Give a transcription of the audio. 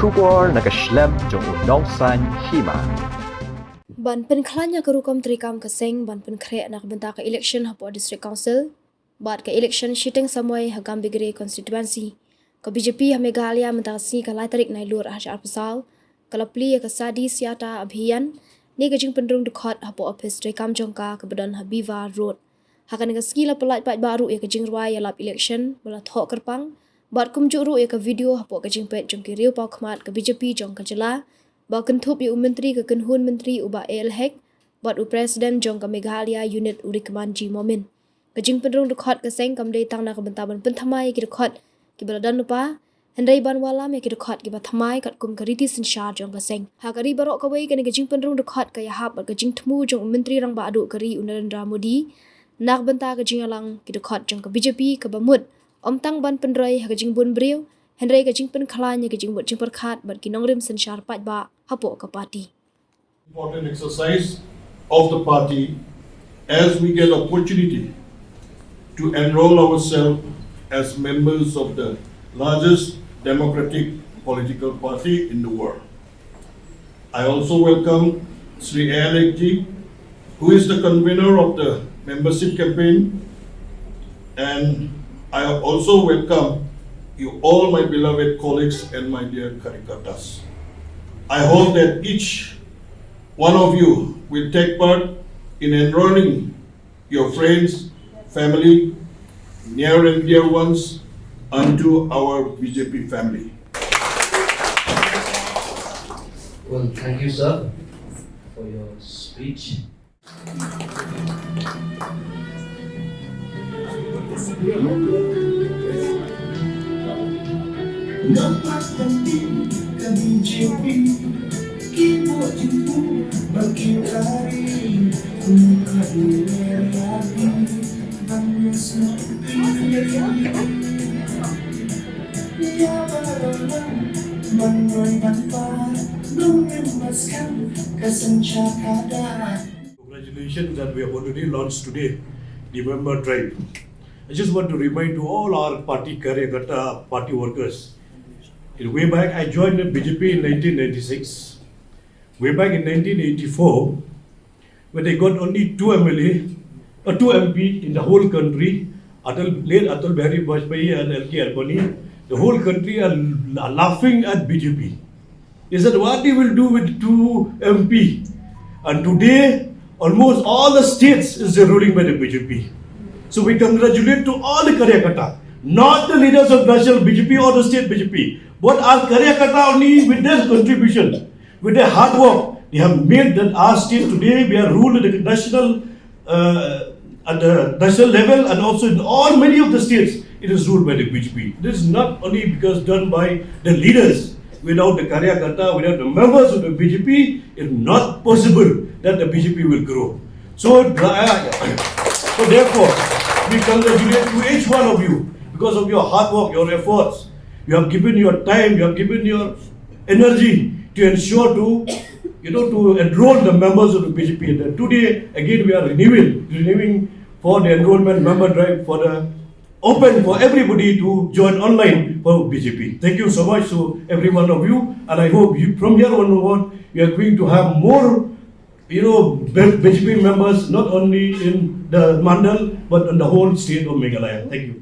Shubor nakaslem jong unong san Hima. Ban Pynkhreh kerukom trikam keseng ban Pynkhreh nak bentak ke election hapo district council. Bat ke election shitting samway hagam bigre constituency. Ke BJP ha Meghalaya mentasi ke lai tarik nai lur hajar pasal. Kalau pli ke Sadysyata Abhiyan ni ke Jingpynrung Dkhot hapo office trikam jongka ke badan Habiva road. Hakan ke skila pelat pat baru ya ke Jingruai ya lap election bola thok kerpang. Bat kumjuk ru ya ke video hapo ke Jingpet jongki riu pau khmat ke BJP jong ke jela. Ba kentup yu menteri ke kenhun menteri uba Ilekshon bat u presiden jong ke Meghalaya unit urikman ji momin. Ke Jingpynrung Dkhot ke seng kam dei tang na ke bentaban penthamai ke Dkhot ki baladan lupa hendai ban walam ya ke Dkhot ki bathamai kat kum ke riti sinshar jong ke seng. Ha kari barok ke wei ke Jingpynrung Dkhot ke yahap ke jingtmu jong menteri rang ba adu keri Narendra Modi nak benta ke jingalang ki Dkhot jong ke BJP ke bamut om tang ban Pynkhreh ha ke jingbun briu Henry ke Jingpynrung ke jingbut Jingpynrung bat kinong rim sinshar pat ba hapo ke parti. Important exercise of the party as we get opportunity to enroll ourselves as members of the largest democratic political party in the world. I also welcome Sri Ilekshon, who is the convener of the membership campaign, and I also welcome you all, my beloved colleagues and my dear Karikatas. I hope that each one of you will take part in enrolling your friends, family, near and dear ones unto our BJP family. Well, thank you, sir, for your speech. Dapat penting ke BJP kita jumpa bagi hari bukan lagi hanya seperti ya barulah menuai manfaat mengemaskan kesencakadaan. Congratulations that we have already launched today the member drive. I just want to remind to all our party Karyakata party workers. Way back, I joined the BJP in 1996. Way back in 1984, when they got only 2 MP in the whole country, late Atal Bihari Vajpayee and LK Advani, the whole country are laughing at BJP. They said, what they will do with 2 MP? And today, almost all the states is ruling by the BJP. So we congratulate to all the Karyakata, not the leaders of national BJP or the state BJP, but our Karyakata only with their contribution, with their hard work, they have made that our state today, we are ruled at the national, at the national level and also in all many of the states, it is ruled by the BJP. This is not only because done by the leaders. Without the Karyakata, without the members of the BJP, it is not possible that the BJP will grow. So therefore, we congratulate to each one of you because of your hard work, your efforts. You have given your time, you have given your energy to ensure to enroll the members of the BJP. And today, again, we are renewing for the enrollment member drive for the open for everybody to join online for BJP. Thank you so much to every one of you, and I hope you from here onward we are going to have more, BJP members not only in the Mandal but in the whole state of Meghalaya. Thank you.